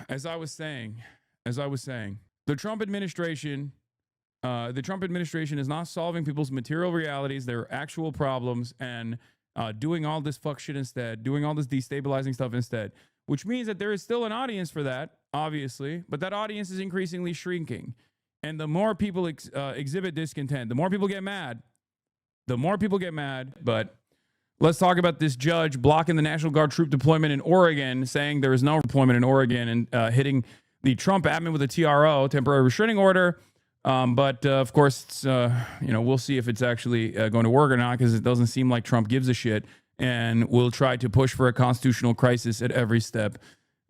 as I was saying, the Trump administration is not solving people's material realities, their actual problems, and doing all this fuck shit instead, doing all this destabilizing stuff instead, which means that there is still an audience for that, obviously, but that audience is increasingly shrinking. And the more people exhibit discontent, the more people get mad. But let's talk about this judge blocking the National Guard troop deployment in Oregon, saying there is no deployment in Oregon, and hitting the Trump admin with a TRO, temporary restraining order. But of course, it's, we'll see if it's actually going to work or not, because it doesn't seem like Trump gives a shit, and will try to push for a constitutional crisis at every step.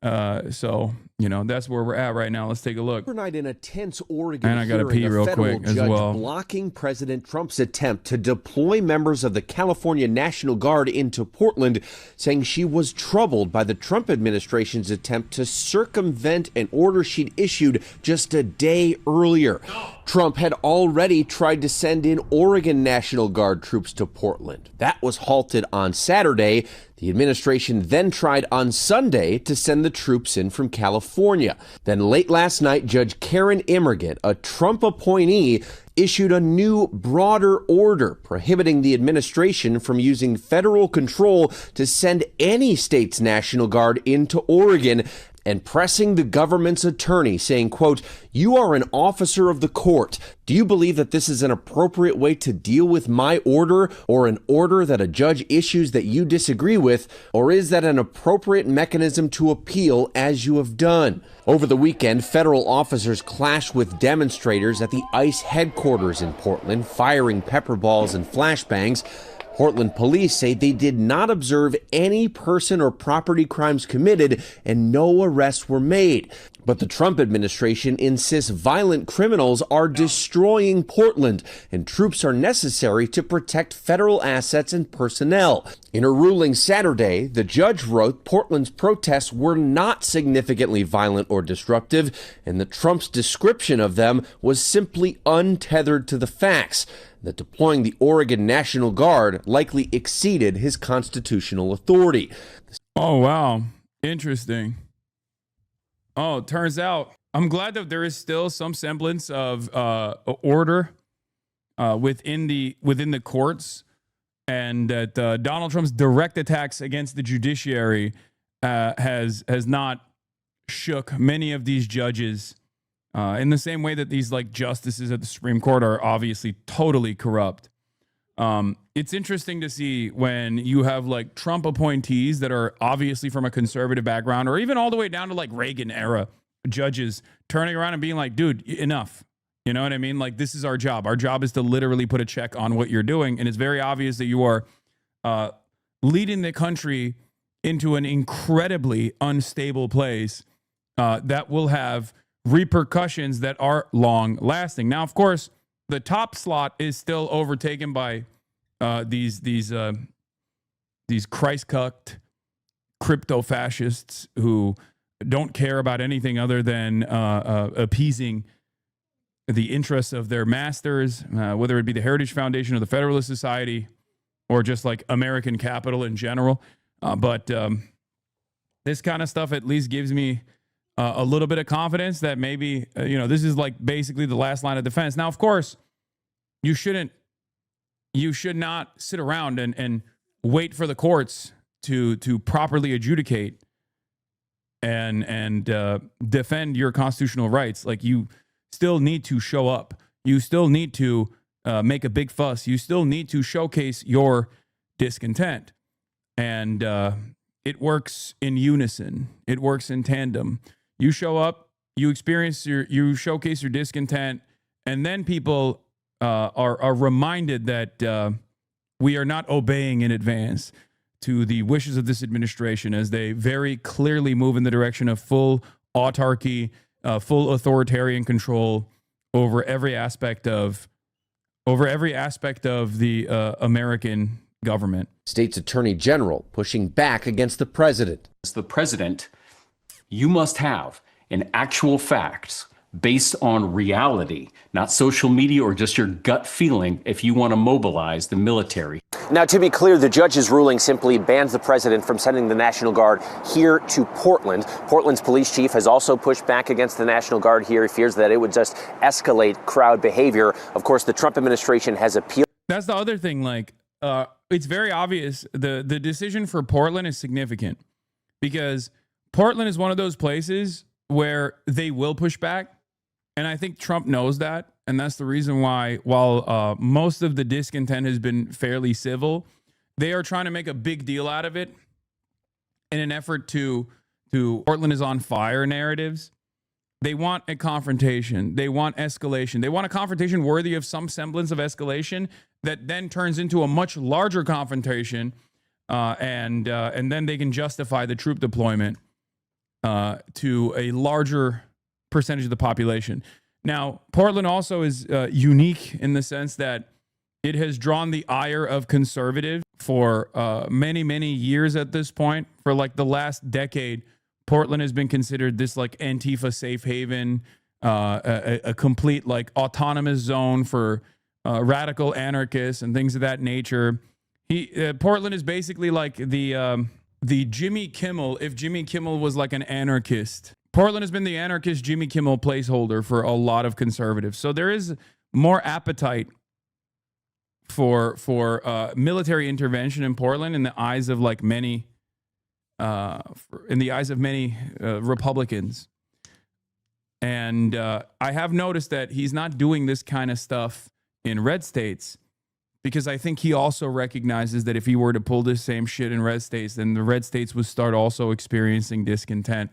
So, that's where we're at right now. Let's take a look. Overnight in a tense Oregon and I gotta hearing, pee a real federal quick as judge well. blocking President Trump's attempt to deploy members of the California National Guard into Portland, saying she was troubled by the Trump administration's attempt to circumvent an order she'd issued just a day earlier. Trump had already tried to send in Oregon National Guard troops to Portland. That was halted on Saturday. The administration then tried on Sunday to send the troops in from California. Then late last night, Judge Karen Immerget, a Trump appointee, issued a new, broader order prohibiting the administration from using federal control to send any state's National Guard into Oregon, and pressing the government's attorney, saying, quote, "You are an officer of the court. Do you believe that this is an appropriate way to deal with my order, or an order that a judge issues that you disagree with, or is that an appropriate mechanism to appeal as you have done?" Over the weekend, federal officers clashed with demonstrators at the ICE headquarters in Portland, firing pepper balls and flashbangs. Portland police say they did not observe any person or property crimes committed, and no arrests were made. But the Trump administration insists violent criminals are destroying Portland, and troops are necessary to protect federal assets and personnel. In a ruling Saturday, the judge wrote Portland's protests were not significantly violent or disruptive, and that Trump's description of them was simply untethered to the facts. That deploying the Oregon National Guard likely exceeded his constitutional authority. Oh, wow. Interesting. Oh, it turns out, I'm glad that there is still some semblance of order within the courts, and that Donald Trump's direct attacks against the judiciary has not shook many of these judges. In the same way that these justices at the Supreme Court are obviously totally corrupt. It's interesting to see when you have Trump appointees that are obviously from a conservative background, or even all the way down to Reagan era judges turning around and being like, dude, enough. You know what I mean? This is our job. Our job is to literally put a check on what you're doing. And it's very obvious that you are leading the country into an incredibly unstable place that will have repercussions that are long lasting. Now, of course, the top slot is still overtaken by these Christ-cucked crypto fascists who don't care about anything other than appeasing the interests of their masters, whether it be the Heritage Foundation or the Federalist Society, or just American capital in general. But this kind of stuff at least gives me a little bit of confidence that maybe, this is basically the last line of defense. Now, of course, you should not sit around and wait for the courts to properly adjudicate and defend your constitutional rights. You still need to show up. You still need to make a big fuss. You still need to showcase your discontent. And it works in unison. It works in tandem. You show up, you showcase your discontent, and then people are reminded that we are not obeying in advance to the wishes of this administration, as they very clearly move in the direction of full autarky, full authoritarian control over every aspect of the American government. State's Attorney General pushing back against the president. As the president, you must have, in actual facts, based on reality, not social media or just your gut feeling if you want to mobilize the military. Now, to be clear, the judge's ruling simply bans the president from sending the National Guard here to Portland. Portland's police chief has also pushed back against the National Guard here. He fears that it would just escalate crowd behavior. Of course, the Trump administration has appealed. That's the other thing. Like, it's very obvious. The decision for Portland is significant because Portland is one of those places where they will push back. And I think Trump knows that. And that's the reason why, while most of the discontent has been fairly civil, they are trying to make a big deal out of it in an effort to Portland is on fire narratives. They want a confrontation. They want escalation. They want a confrontation worthy of some semblance of escalation that then turns into a much larger confrontation. And then they can justify the troop deployment to a larger percentage of the population. Now, Portland also is unique in the sense that it has drawn the ire of conservatives for many, many years at this point. For like the last decade, Portland has been considered this like Antifa safe haven, a complete like autonomous zone for radical anarchists and things of that nature. Portland is basically like the Jimmy Kimmel, if Jimmy Kimmel was like an anarchist. Portland has been the anarchist Jimmy Kimmel placeholder for a lot of conservatives. So there is more appetite for military intervention in Portland in the eyes of like many Republicans. And I have noticed that he's not doing this kind of stuff in red states because I think he also recognizes that if he were to pull this same shit in red states, then the red states would start also experiencing discontent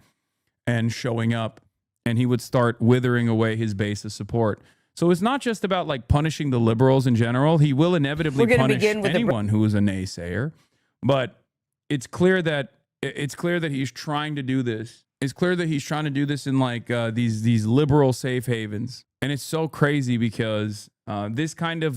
and showing up, and he would start withering away his base of support. So it's not just about like punishing the liberals in general. He will inevitably punish anyone who is a naysayer, but it's clear that he's trying to do this. It's clear that he's trying to do this in like these liberal safe havens, and it's so crazy because this kind of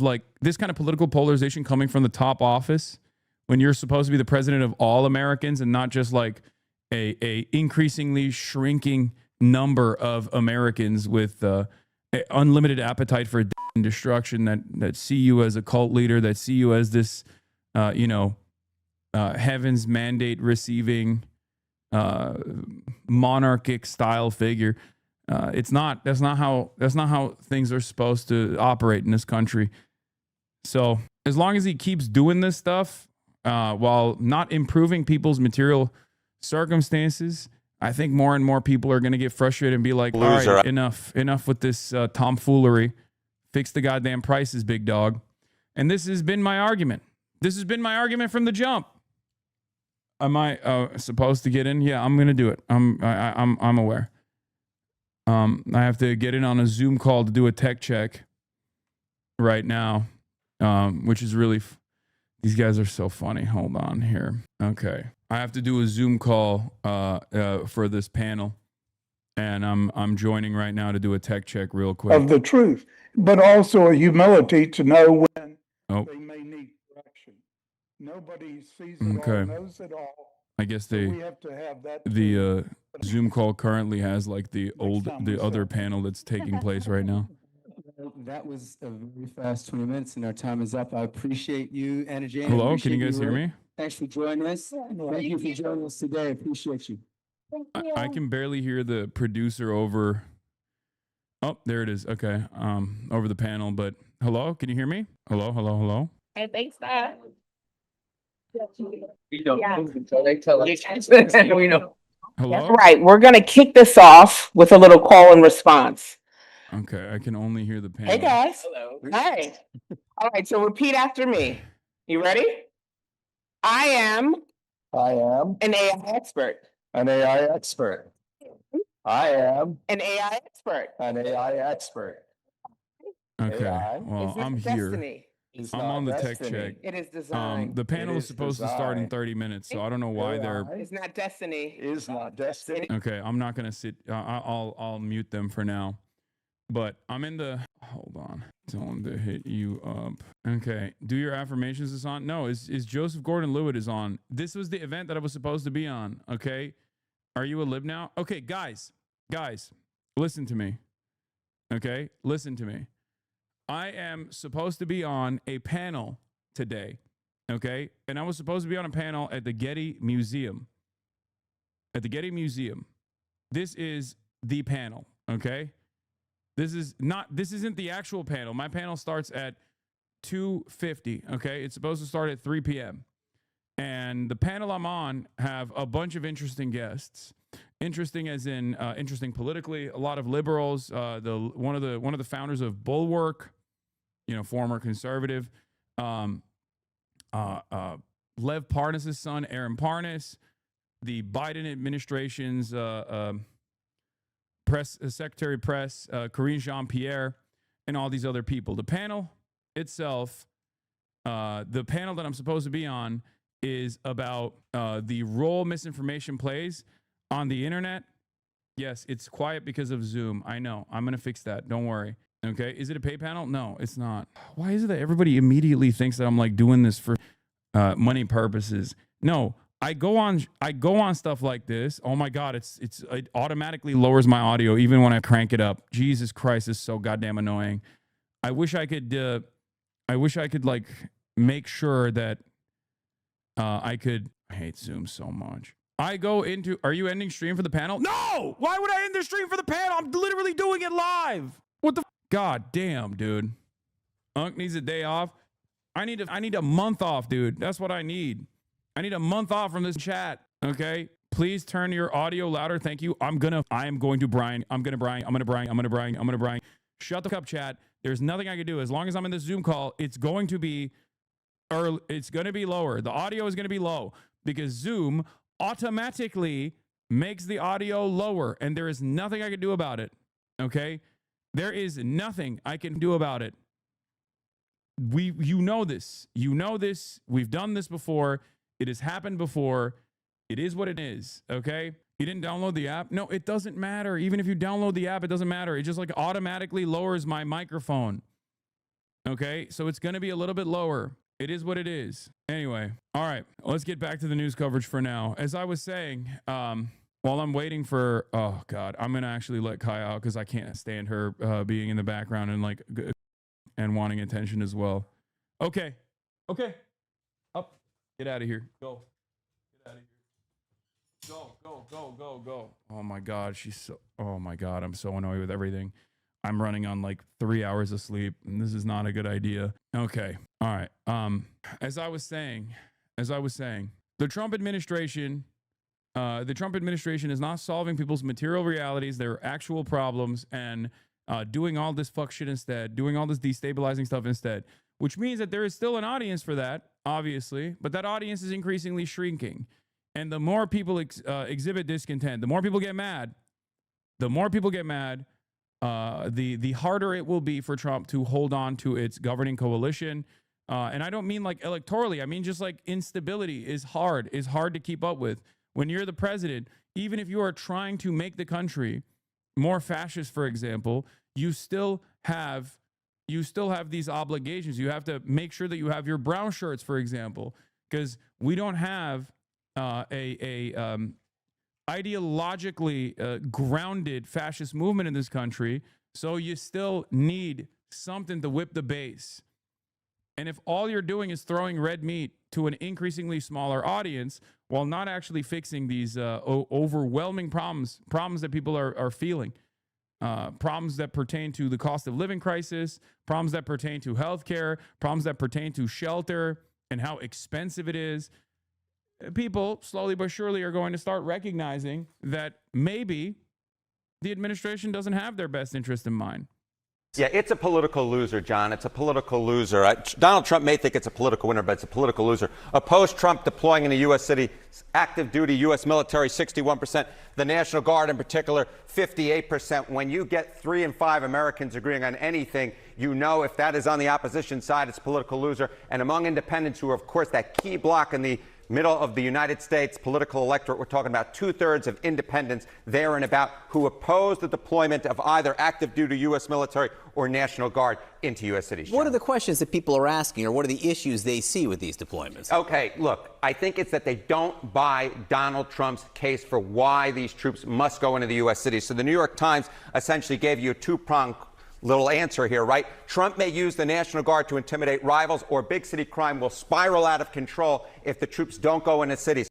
political polarization coming from the top office when you're supposed to be the president of all Americans and not just like a increasingly shrinking number of Americans with unlimited appetite for destruction that see you as a cult leader, that see you as this, heaven's mandate receiving monarchic style figure. That's not how things are supposed to operate in this country. So as long as he keeps doing this stuff while not improving people's material circumstances, I think more and more people are going to get frustrated and be like, all right, enough with this tomfoolery. Fix the goddamn prices, big dog. And this has been my argument. This has been my argument from the jump. Am I supposed to get in? Yeah, I'm going to do it. I'm aware. I have to get in on a Zoom call to do a tech check right now, which is really... These guys are so funny. Hold on here. Okay. I have to do a Zoom call for this panel, and I'm joining right now to do a tech check real quick. Of the truth, but also a humility to know when they may need correction. Nobody sees it all, knows it all. I guess so we have to have that. The Zoom call currently has like the other panel that's taking place right now. That was a very fast 20 minutes, and our time is up. I appreciate you, Anna Jane. Hello, can you guys hear me? Thanks for joining us. Thank you for joining us today. I appreciate you. I can barely hear the producer over. Oh, there it is. Okay, over the panel. But hello, can you hear me? Hello. Hey, thanks, Dad. We don't until they tell us. We know. Hello. That's right. We're gonna kick this off with a little call and response. Okay, I can only hear the panel. Hey guys. Hello. Hi. All right, so repeat after me. You ready? I am an AI expert. An AI expert. I am An AI expert. an AI expert. Okay, AI well, It's not I'm here. destiny. It's I'm not on the tech destiny. check. It is design. The panel It is is supposed to start in design. 30 minutes, so I don't know why they're. AI It's not destiny. is not destiny. Okay, I'm not gonna sit. I'll mute them for now. But I'm in the. Hold on. Tell them to hit you up. Okay, do your affirmations is on. No, is Joseph Gordon-Levitt is on. This was the event that I was supposed to be on. Okay, are you a lib now? Okay, guys, listen to me. Okay, listen to me. I am supposed to be on a panel today, okay? And I was supposed to be on a panel at the Getty Museum. At the Getty Museum. This is the panel, okay? This isn't the actual panel. My panel starts at 2:50, okay? It's supposed to start at 3 p.m. And the panel I'm on have a bunch of interesting guests. Interesting as in interesting politically, a lot of liberals, one of the founders of Bulwark, former conservative, Lev Parnas' son, Aaron Parnas, the Biden administration's Secretary of Press, Karine Jean-Pierre, and all these other people. The panel itself, the panel that I'm supposed to be on is about the role misinformation plays on the internet. Yes, it's quiet because of Zoom. I know. I'm going to fix that. Don't worry. Okay. Is it a pay panel? No, it's not. Why is it that everybody immediately thinks that I'm like doing this for money purposes? No, I go on stuff like this. Oh my God, it automatically lowers my audio even when I crank it up. Jesus Christ, it's so goddamn annoying. I wish I could like make sure that I hate Zoom so much. Are you ending stream for the panel? No! Why would I end the stream for the panel? I'm literally doing it live. What the God damn, dude. Unc needs a day off. I need a month off, dude. That's what I need. I need a month off from this chat. Okay? Please turn your audio louder. Thank you. I am going to Brian. I'm going to Brian. Shut the fuck up, chat. There's nothing I can do. As long as I'm in this Zoom call, it's going to be lower. The audio is going to be low because Zoom automatically makes the audio lower, and there is nothing I can do about it. Okay? There is nothing I can do about it. You know this. We've done this before. It has happened before. It is what it is. Okay? You didn't download the app? No, it doesn't matter. Even if you download the app, it doesn't matter. It just like automatically lowers my microphone. Okay? So it's going to be a little bit lower. It is what it is. Anyway, all right, let's get back to the news coverage for now. As I was saying, while I'm waiting for, oh God, I'm going to actually let Kai out because I can't stand her being in the background and wanting attention as well. Okay. Up. Get out of here. Go. Get out of here. Go. Oh my God, I'm so annoyed with everything. I'm running on like 3 hours of sleep, and this is not a good idea. Okay. All right. As I was saying, the Trump administration is not solving people's material realities, their actual problems, and doing all this fuck shit instead, doing all this destabilizing stuff instead, which means that there is still an audience for that, obviously, but that audience is increasingly shrinking. And the more people exhibit discontent, the more people get mad, the harder it will be for Trump to hold on to its governing coalition. And I don't mean like electorally. I mean just like instability is hard to keep up with. When you're the president, even if you are trying to make the country more fascist, for example, you still have these obligations. You have to make sure that you have your brown shirts, for example, because we don't have ideologically grounded fascist movement in this country. So you still need something to whip the base. And if all you're doing is throwing red meat to an increasingly smaller audience while not actually fixing these overwhelming problems that people are feeling, problems that pertain to the cost of living crisis, problems that pertain to healthcare, problems that pertain to shelter and how expensive it is, people slowly but surely are going to start recognizing that maybe the administration doesn't have their best interest in mind. Yeah, it's a political loser, John. It's a political loser. Donald Trump may think it's a political winner, but it's a political loser. Opposed Trump deploying in a U.S. city, active duty U.S. military, 61%. The National Guard in particular, 58%. When you get 3 in 5 Americans agreeing on anything, you know if that is on the opposition side, it's a political loser. And among independents, who are, of course, that key block in the middle of the United States political electorate, we're talking about 2/3 of independents there and about who oppose the deployment of either active duty U.S. military or National Guard into U.S. cities. What are the questions that people are asking, or what are the issues they see with these deployments? Okay, look, I think it's that they don't buy Donald Trump's case for why these troops must go into the U.S. cities. So the New York Times essentially gave you a two-pronged Little answer here, right? Trump may use the National Guard to intimidate rivals, or big city crime will spiral out of control if the troops don't go into cities.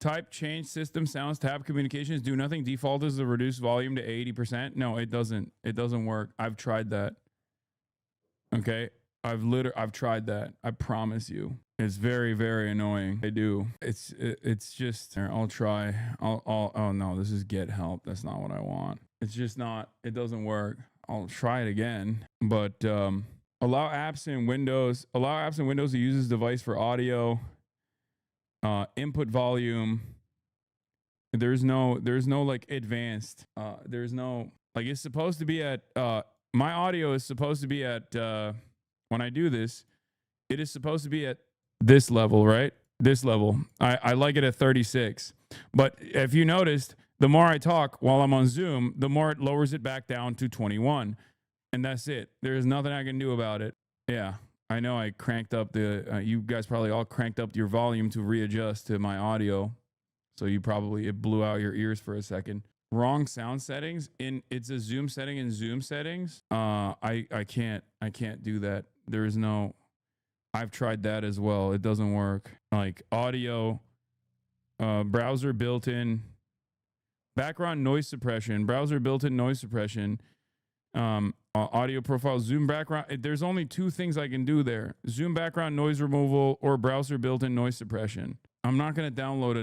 Type, change system, sounds, tab, communications, do nothing. Default is the reduce volume to 80%. No, it doesn't. It doesn't work. I've tried that. Okay. I've tried that. I promise you. It's very, very annoying. I do. It's just, here, I'll try. Oh no, this is get help. That's not what I want. It's just not, it doesn't work. I'll try it again, but, allow apps in Windows to use this device for audio, input volume. There's no like advanced, there's no, like, it's supposed to be at, my audio is supposed to be at, when I do this, it is supposed to be at this level, right? This level. I like it at 36. But if you noticed, the more I talk while I'm on Zoom, the more it lowers it back down to 21. And that's it. There's nothing I can do about it. Yeah. I know I cranked up the, you guys probably all cranked up your volume to readjust to my audio. So you probably, it blew out your ears for a second. Wrong sound settings it's a Zoom setting in Zoom settings. I can't do that. There is no, I've tried that as well. It doesn't work. Like audio, browser built-in background noise suppression, browser built-in noise suppression, audio profile, Zoom background. There's only two things I can do there: Zoom background noise removal or browser built-in noise suppression. I'm not going to download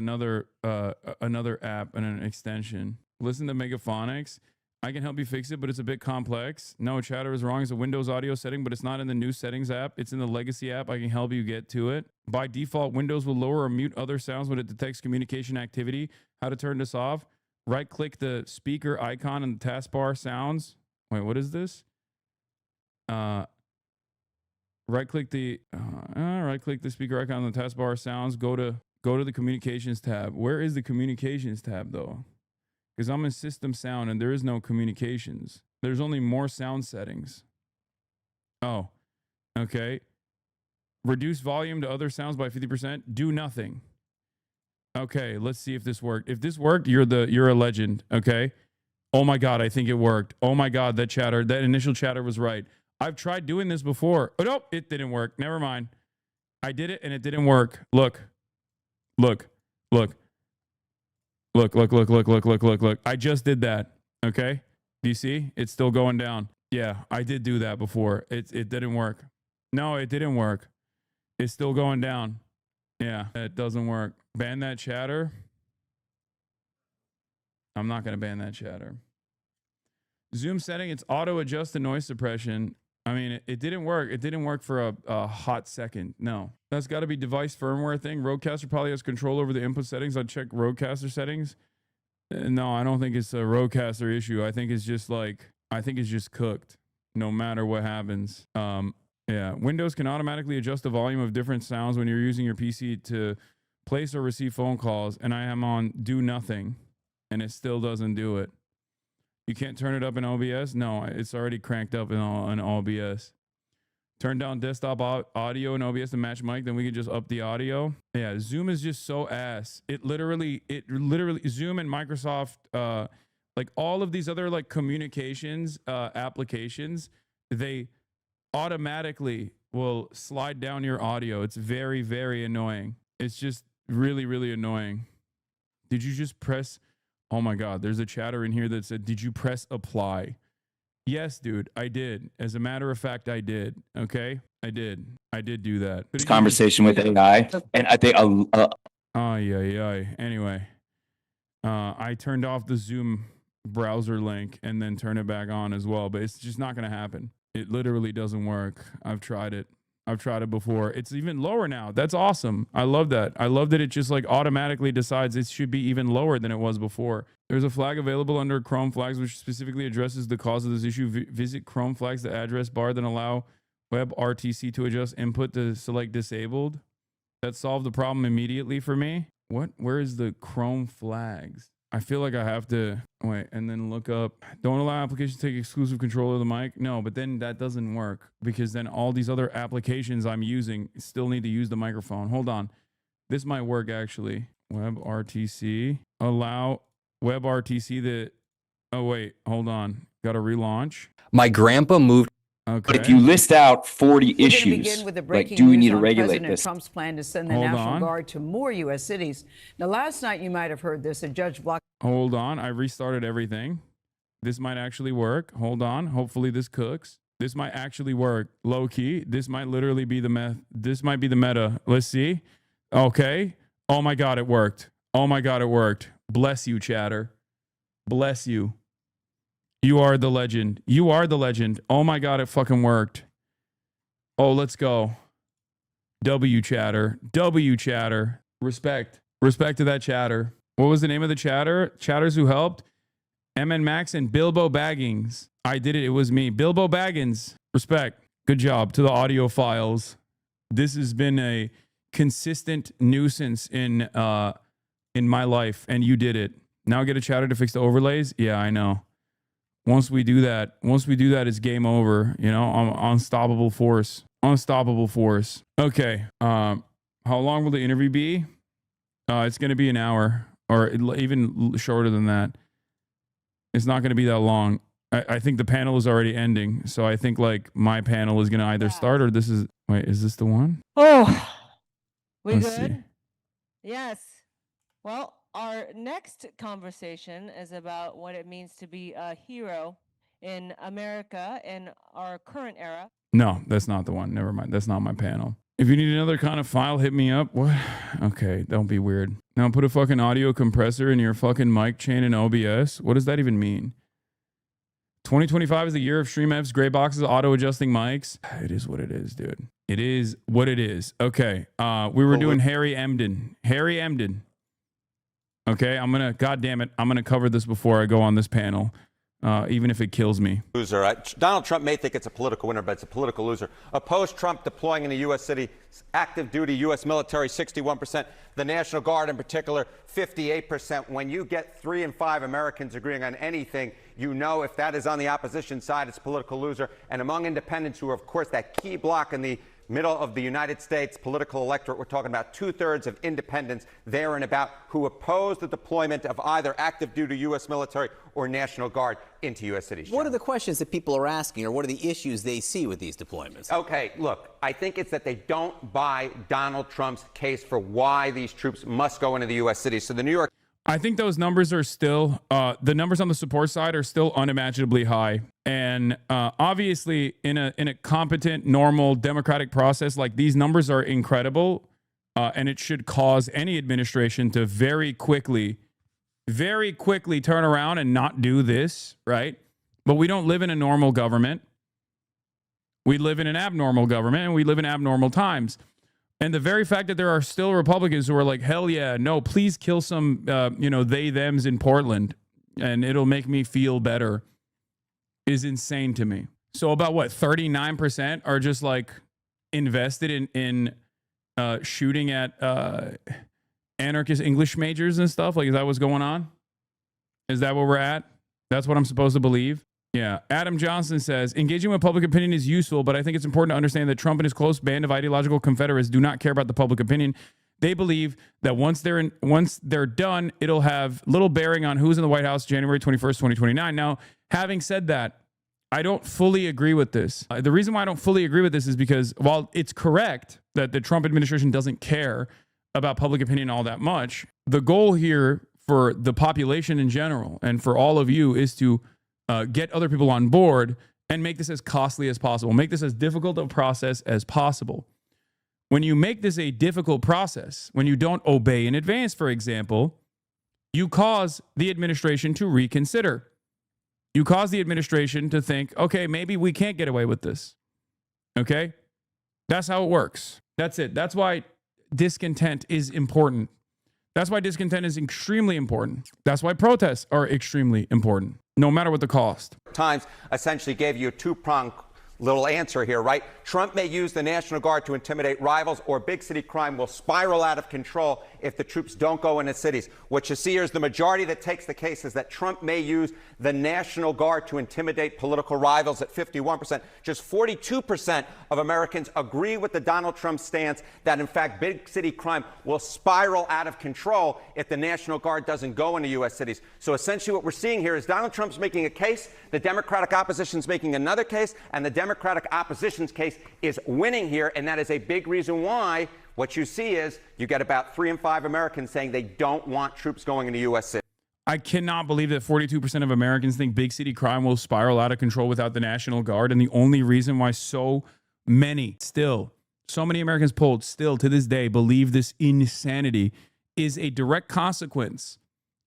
another app and an extension. Listen to Megaphonics. I can help you fix it, but it's a bit complex. No, chatter is wrong. It's a Windows audio setting, but it's not in the new settings app. It's in the legacy app. I can help you get to it. By default, Windows will lower or mute other sounds when it detects communication activity. How to turn this off? Right-click the speaker icon in the taskbar sounds. Wait, what is this? Right-click the speaker icon on the taskbar sounds. Go to the communications tab. Where is the communications tab though? Because I'm in system sound and there is no communications. There's only more sound settings. Oh, okay. Reduce volume to other sounds by 50%. Do nothing. Okay, let's see if this worked. If this worked, you're a legend. Okay. Oh my God, I think it worked. Oh my God, that initial chatter was right. I've tried doing this before. Oh no, it didn't work. Never mind. I did it and it didn't work. Look. I just did that. Okay. Do you see? It's still going down. Yeah, I did do that before. It didn't work. No, it didn't work. It's still going down. Yeah, it doesn't work. Ban that chatter. I'm not going to ban that chatter. Zoom setting, it's auto adjust the noise suppression. I mean, it didn't work. It didn't work for a hot second. No, that's got to be device firmware thing. Rodecaster probably has control over the input settings. I'll check Rodecaster settings. No, I don't think it's a Rodecaster issue. I think it's just cooked no matter what happens. Yeah, Windows can automatically adjust the volume of different sounds when you're using your PC to place or receive phone calls. And I am on do nothing and it still doesn't do it. You can't turn it up in OBS? No, it's already cranked up in OBS. Turn down desktop audio in OBS to match mic, then we can just up the audio. Yeah, Zoom is just so ass. It literally, Zoom and Microsoft, like all of these other like communications applications, they automatically will slide down your audio. It's very, very annoying. It's just really, really annoying. Did you just press... Oh my God, there's a chatter in here that said, did you press apply? Yes, dude, I did. As a matter of fact, I did. Okay, I did do that. This conversation with AI, and I think Anyway, I turned off the Zoom browser link and then turn it back on as well, but it's just not going to happen. It literally doesn't work. I've tried it before. It's even lower now. That's awesome. I love that. I love that it just like automatically decides it should be even lower than it was before. There's a flag available under Chrome flags, which specifically addresses the cause of this issue. Visit Chrome flags, the address bar, then allow WebRTC to adjust input to select disabled. That solved the problem immediately for me. What? Where is the Chrome flags? I feel like I have to wait and then look up. Don't allow applications to take exclusive control of the mic. No, but then that doesn't work because then all these other applications I'm using still need to use the microphone. Hold on. This might work actually. WebRTC. Allow WebRTC the... Oh, wait. Hold on. Got to relaunch. My grandpa moved. Okay. But if you list out 40 We're issues, going to begin with the breaking like, do we news need to on regulate President this? Trump's plan to send the Hold National on. Guard to more U.S. cities. Now, last night you might have heard this. A judge blocked. Hold on. I restarted everything. This might actually work. Hold on. Hopefully this cooks. This might actually work. Low key. This might literally be the meth. This might be the meta. Let's see. Okay. Oh my God, it worked. Oh my God, it worked. Bless you, chatter. Bless you. You are the legend. You are the legend. Oh my God, it fucking worked. Oh, let's go. W chatter. W chatter. Respect. Respect to that chatter. What was the name of the chatter? Chatters who helped? MN Max and Bilbo Baggins. I did it. It was me. Bilbo Baggins. Respect. Good job to the audio files. This has been a consistent nuisance in my life, and you did it. Now get a chatter to fix the overlays. Yeah, I know. Once we do that, it's game over. You know, unstoppable force. Unstoppable force. Okay. How long will the interview be? It's going to be an hour, or even shorter than that. It's not going to be that long. I think the panel is already ending, so I think like my panel is going to either start or this is. Wait, is this the one? Oh, we Let's good? see. Yes. Well, our next conversation is about what it means to be a hero in America in our current era. No, that's not the one. Never mind. That's not my panel. If you need another kind of file, hit me up. What? Okay, don't be weird. Now put a fucking audio compressor in your fucking mic chain in OBS. What does that even mean? 2025 is the year of StreamF's gray boxes, auto-adjusting mics. It is what it is, dude. It is what it is. Okay, we were doing Harry Emden. Harry Emden. Okay, God damn it, I'm gonna cover this before I go on this panel. Even if it kills me. Loser. Donald Trump may think it's a political winner, but it's a political loser. Oppose Trump deploying in a U.S. city, active duty U.S. military, 61%. The National Guard in particular, 58%. When you get 3 in 5 Americans agreeing on anything, you know if that is on the opposition side, it's a political loser. And among independents, who are, of course, that key block in the middle of the United States political electorate, we're talking about 2/3 of independents there and about who oppose the deployment of either active duty U.S. military or National Guard into U.S. cities. What are the questions that people are asking, or what are the issues they see with these deployments? Okay, look, I think it's that they don't buy Donald Trump's case for why these troops must go into the U.S. cities. So the New York I think those numbers are still, the numbers on the support side are still unimaginably high. And obviously, in a competent, normal, democratic process, like these numbers are incredible. And it should cause any administration to very quickly turn around and not do this, right? But we don't live in a normal government. We live in an abnormal government, and we live in abnormal times. And the very fact that there are still Republicans who are like, hell yeah, no, please kill some, they, thems in Portland, and it'll make me feel better, is insane to me. So about 39% are just like invested in shooting at anarchist English majors and stuff? Like, is that what's going on? Is that where we're at? That's what I'm supposed to believe? Yeah. Adam Johnson says, engaging with public opinion is useful, but I think it's important to understand that Trump and his close band of ideological confederates do not care about the public opinion. They believe that once they're done, it'll have little bearing on who's in the White House January 21st, 2029. Now, having said that, I don't fully agree with this. The reason why I don't fully agree with this is because while it's correct that the Trump administration doesn't care about public opinion all that much, the goal here for the population in general and for all of you is to get other people on board and make this as costly as possible. Make this as difficult a process as possible. When you make this a difficult process, when you don't obey in advance, for example, you cause the administration to reconsider. You cause the administration to think, okay, maybe we can't get away with this. Okay? That's how it works. That's it. That's why discontent is important. That's why discontent is extremely important. That's why protests are extremely important, no matter what the cost. Times essentially gave you a two-pronged little answer here, right? Trump may use the National Guard to intimidate rivals, or big city crime will spiral out of control if the troops don't go into cities. What you see here is the majority that takes the case is that Trump may use the National Guard to intimidate political rivals at 51%. Just 42% of Americans agree with the Donald Trump stance that, in fact, big city crime will spiral out of control if the National Guard doesn't go into U.S. cities. So essentially what we're seeing here is Donald Trump's making a case, the Democratic opposition's making another case, and the Democratic opposition's case is winning here, and that is a big reason why what you see is you get about 3 in 5 Americans saying they don't want troops going into U.S. cities. I cannot believe that 42% of Americans think big city crime will spiral out of control without the National Guard. And the only reason why so many Americans polled still to this day believe this insanity is a direct consequence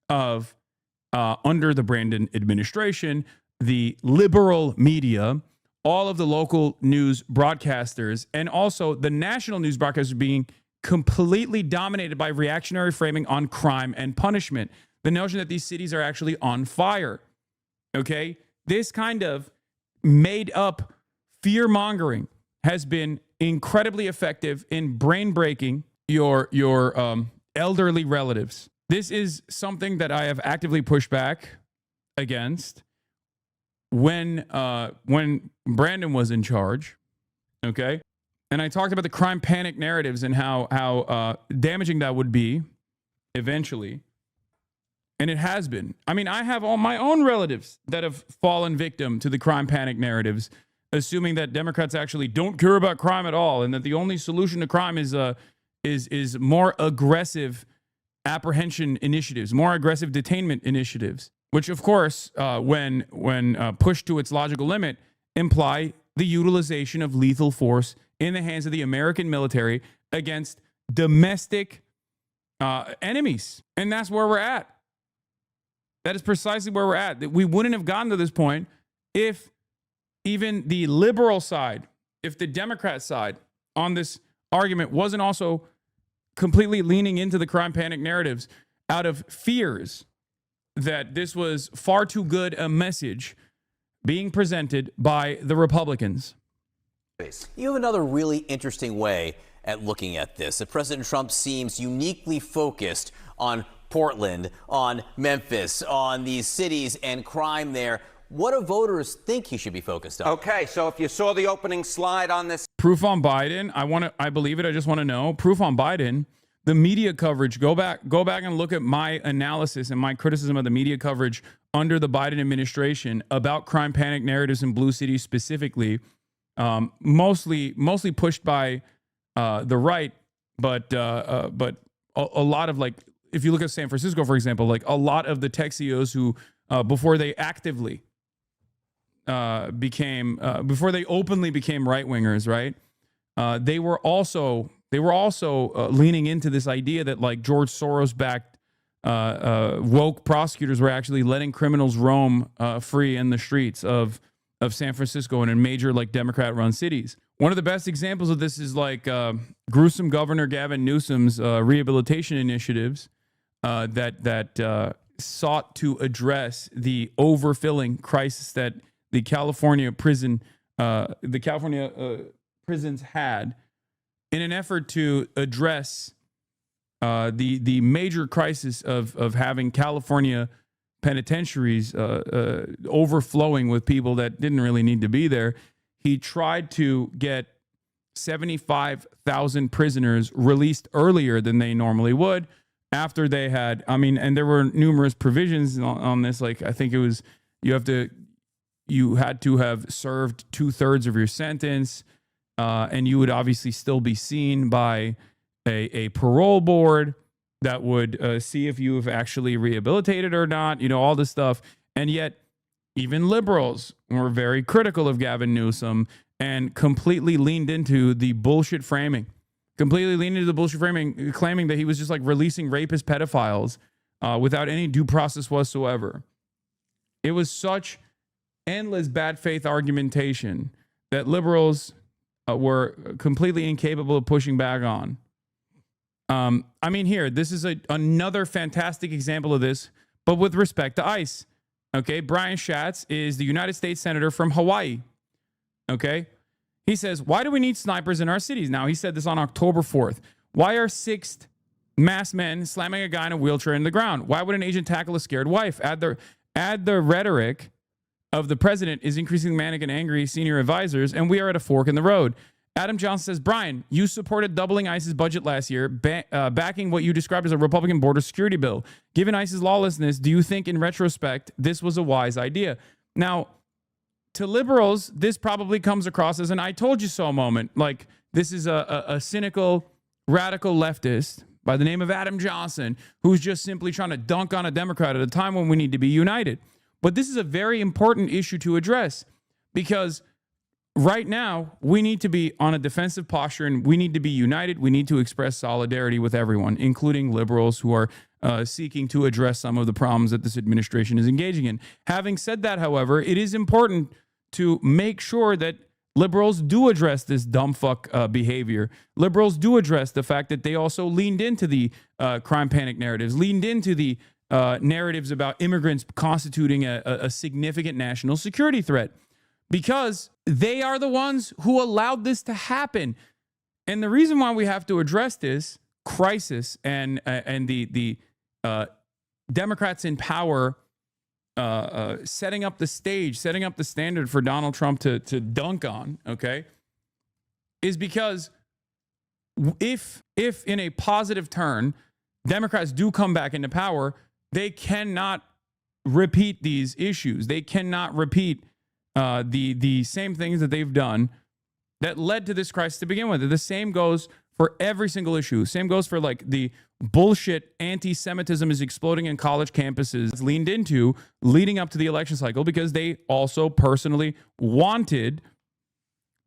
of under the Brandon administration, the liberal media, all of the local news broadcasters, and also the national news broadcasters being completely dominated by reactionary framing on crime and punishment. The notion that these cities are actually on fire. Okay? This kind of made up fear mongering has been incredibly effective in brain breaking your elderly relatives. This is something that I have actively pushed back against when Brandon was in charge. Okay? And I talked about the crime panic narratives and how damaging that would be eventually. And it has been. I mean, I have all my own relatives that have fallen victim to the crime panic narratives, assuming that Democrats actually don't care about crime at all, and that the only solution to crime is more aggressive apprehension initiatives, more aggressive detainment initiatives, which, of course, when pushed to its logical limit, imply the utilization of lethal force in the hands of the American military against domestic enemies. And that's where we're at. That is precisely where we're at. We wouldn't have gotten to this point if even the liberal side, if the Democrat side on this argument wasn't also completely leaning into the crime panic narratives out of fears that this was far too good a message being presented by the Republicans. You have another really interesting way at looking at this. President Trump seems uniquely focused on Portland, on Memphis, on these cities and crime there. What do voters think he should be focused on? Okay, so if you saw the opening slide on this. Proof on Biden. I believe it. I just want to know. Proof on Biden. The media coverage. Go back and look at my analysis and my criticism of the media coverage under the Biden administration about crime panic narratives in blue cities specifically. Mostly pushed by the right, but a lot of, like, if you look at San Francisco, for example, like a lot of the tech CEOs who, before they actively before they openly became right wingers, right? They were also leaning into this idea that, like, George Soros backed woke prosecutors were actually letting criminals roam free in the streets of San Francisco and in major, like, Democrat-run cities. One of the best examples of this is, like, gruesome Governor Gavin Newsom's rehabilitation initiatives that sought to address the overfilling crisis that the California prisons had, in an effort to address the major crisis of having California penitentiaries overflowing with people that didn't really need to be there. He tried to get 75,000 prisoners released earlier than they normally would after they had, and there were numerous provisions on this. Like, I think it was, you had to have served 2/3 of your sentence, and you would obviously still be seen by a parole board that would see if you have actually rehabilitated or not, all this stuff. And yet, even liberals were very critical of Gavin Newsom and completely leaned into the bullshit framing, claiming that he was just, like, releasing rapist pedophiles without any due process whatsoever. It was such endless bad faith argumentation that liberals were completely incapable of pushing back on. Here, this is another fantastic example of this, but with respect to ICE. Okay, Brian Schatz is the United States Senator from Hawaii. Okay, he says, why do we need snipers in our cities? Now, he said this on October 4th. Why are 6th masked men slamming a guy in a wheelchair in the ground. Why would an agent tackle a scared wife? Add the rhetoric of the president is increasing manic and angry senior advisors, and we are at a fork in the road. Adam Johnson says, Brian, you supported doubling ICE's budget last year, backing what you described as a Republican border security bill. Given ICE's lawlessness, do you think in retrospect this was a wise idea? Now, to liberals, this probably comes across as an I told you so moment. Like, this is a cynical, radical leftist by the name of Adam Johnson who's just simply trying to dunk on a Democrat at a time when we need to be united. But this is a very important issue to address because right now we need to be on a defensive posture and we need to be united. We need to express solidarity with everyone, including liberals who are seeking to address some of the problems that this administration is engaging in. Having said that, however, it is important to make sure that liberals do address this dumb fuck behavior. Liberals do address the fact that they also leaned into the crime panic narratives, leaned into the narratives about immigrants constituting a significant national security threat, because they are the ones who allowed this to happen. And the reason why we have to address this crisis and the Democrats in power setting up the stage, setting up the standard for Donald Trump to dunk on, okay, is because if in a positive turn, Democrats do come back into power, they cannot repeat these issues. They cannot repeat the same things that they've done that led to this crisis to begin with. The same goes for every single issue. Same goes for like the bullshit anti-Semitism is exploding in college campuses. It's leaned into leading up to the election cycle because they also personally wanted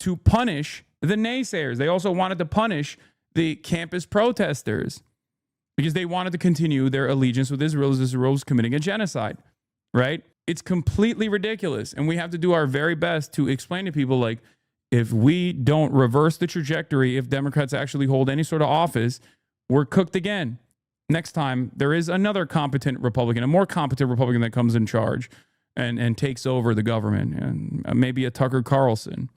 to punish the naysayers. They also wanted to punish the campus protesters because they wanted to continue their allegiance with Israel as Israel was committing a genocide, right? It's completely ridiculous. And we have to do our very best to explain to people, like, if we don't reverse the trajectory, if Democrats actually hold any sort of office, we're cooked again. Next time, there is another competent Republican, a more competent Republican that comes in charge and takes over the government, and maybe a Tucker Carlson.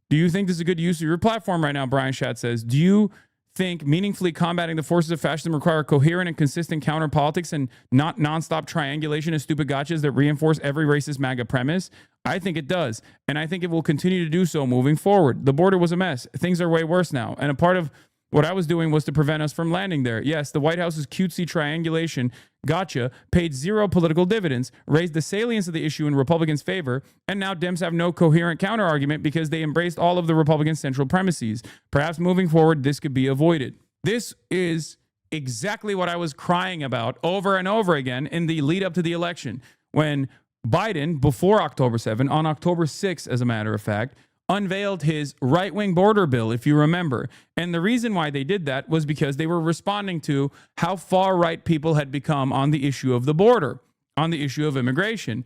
Do you think this is a good use of your platform right now? Brian Schatz says, do you think meaningfully combating the forces of fascism require coherent and consistent counter politics and not nonstop triangulation of stupid gotchas that reinforce every racist MAGA premise? I think it does. And I think it will continue to do so moving forward. The border was a mess. Things are way worse now. And a part of what I was doing was to prevent us from landing there. Yes, the White House's cutesy triangulation gotcha paid zero political dividends, raised the salience of the issue in Republicans' favor, and now Dems have no coherent counterargument because they embraced all of the Republican central premises. Perhaps moving forward, this could be avoided. This is exactly what I was crying about over and over again in the lead up to the election. When Biden, before October 7, on October 6, as a matter of fact, unveiled his right-wing border bill, if you remember. And the reason why they did that was because they were responding to how far right people had become on the issue of the border, on the issue of immigration.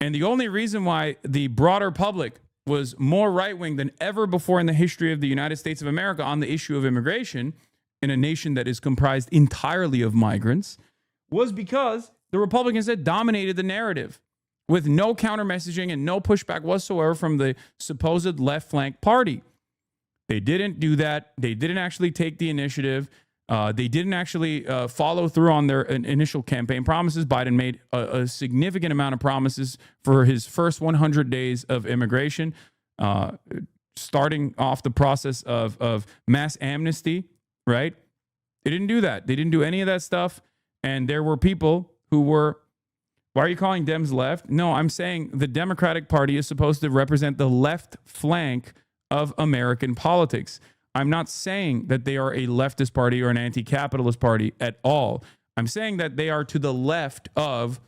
And the only reason why the broader public was more right-wing than ever before in the history of the United States of America on the issue of immigration in a nation that is comprised entirely of migrants was because the Republicans had dominated the narrative with no counter messaging and no pushback whatsoever from the supposed left flank party. They didn't do that. They didn't actually take the initiative. They didn't actually follow through on their initial campaign promises. Biden made a significant amount of promises for his first 100 days of immigration, starting off the process of mass amnesty, right? They didn't do that. They didn't do any of that stuff. And there were people who were, why are you calling Dems left? No, I'm saying the Democratic Party is supposed to represent the left flank of American politics. I'm not saying that they are a leftist party or an anti-capitalist party at all. I'm saying that they are to the left of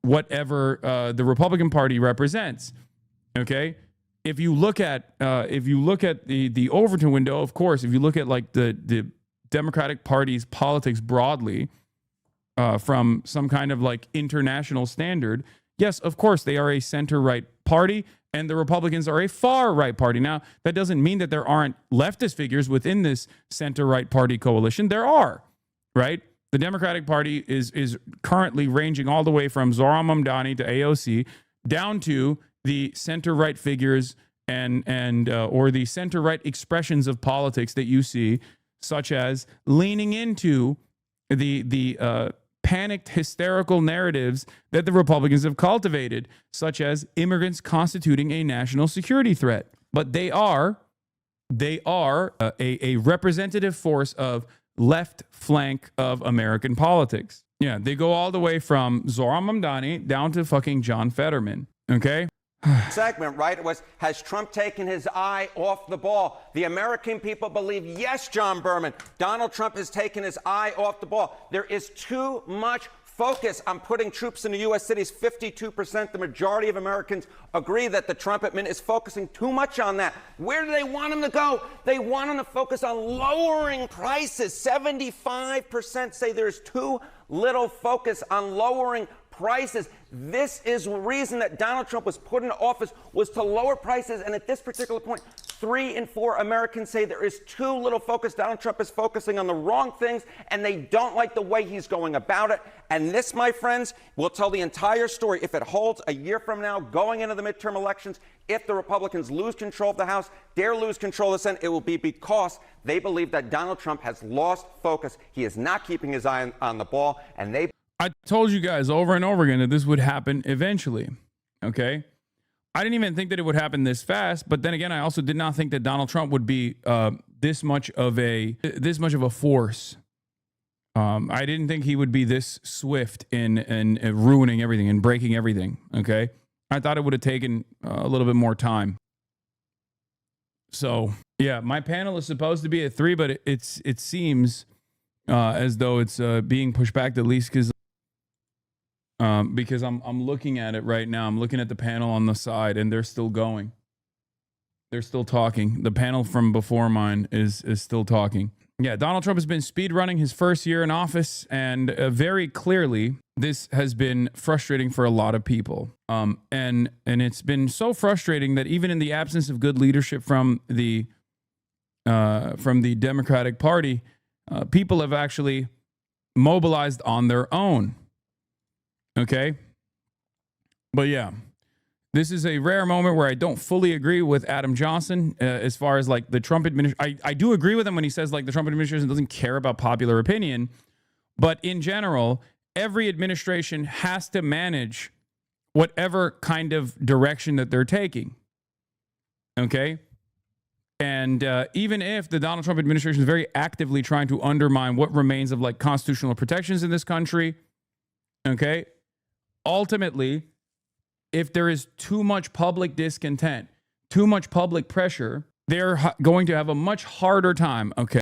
whatever the Republican Party represents. Okay, if you look at the Overton window, of course, if you look at like the Democratic Party's politics broadly, from some kind of like international standard, yes, of course, they are a center-right party, and the Republicans are a far-right party. Now, that doesn't mean that there aren't leftist figures within this center-right party coalition. There are, right? The Democratic Party is currently ranging all the way from Zohran Mamdani to AOC down to the center-right figures and or the center-right expressions of politics that you see such as leaning into the panicked, hysterical narratives that the Republicans have cultivated, such as immigrants constituting a national security threat. But they are a representative force of left flank of American politics. Yeah, they go all the way from Zohran Mamdani down to fucking John Fetterman. Okay? Segment, right? It was, has Trump taken his eye off the ball? The American people believe, yes, John Berman, Donald Trump has taken his eye off the ball. There is too much focus on putting troops in the U.S. cities. 52%, the majority of Americans agree that the Trump administration is focusing too much on that. Where do they want him to go? They want him to focus on lowering prices. 75% say there's too little focus on lowering prices. This is the reason that Donald Trump was put into office, was to lower prices. And at this particular point, 3 in 4 Americans say there is too little focus. Donald Trump is focusing on the wrong things, and they don't like the way he's going about it. And this, my friends, will tell the entire story if it holds a year from now, going into the midterm elections. If the Republicans lose control of the House, dare lose control of the Senate, it will be because they believe that Donald Trump has lost focus. He is not keeping his eye on the ball, and they... I told you guys over and over again that this would happen eventually, okay? I didn't even think that it would happen this fast, but then again, I also did not think that Donald Trump would be this much of a force. I didn't think he would be this swift in ruining everything and breaking everything, okay? I thought it would have taken a little bit more time. So, yeah, my panel is supposed to be at 3, but it seems as though it's being pushed back at least because I'm looking at it right now. I'm looking at the panel on the side, and they're still going. They're still talking. The panel from before mine is still talking. Yeah, Donald Trump has been speed running his first year in office, and very clearly, this has been frustrating for a lot of people. And it's been so frustrating that even in the absence of good leadership from the Democratic Party, people have actually mobilized on their own. Okay. But yeah, this is a rare moment where I don't fully agree with Adam Johnson as far as like the Trump administration. I do agree with him when he says like the Trump administration doesn't care about popular opinion. But in general, every administration has to manage whatever kind of direction that they're taking. Okay. And even if the Donald Trump administration is very actively trying to undermine what remains of like constitutional protections in this country, okay, ultimately, if there is too much public discontent, too much public pressure, they're going to have a much harder time, okay,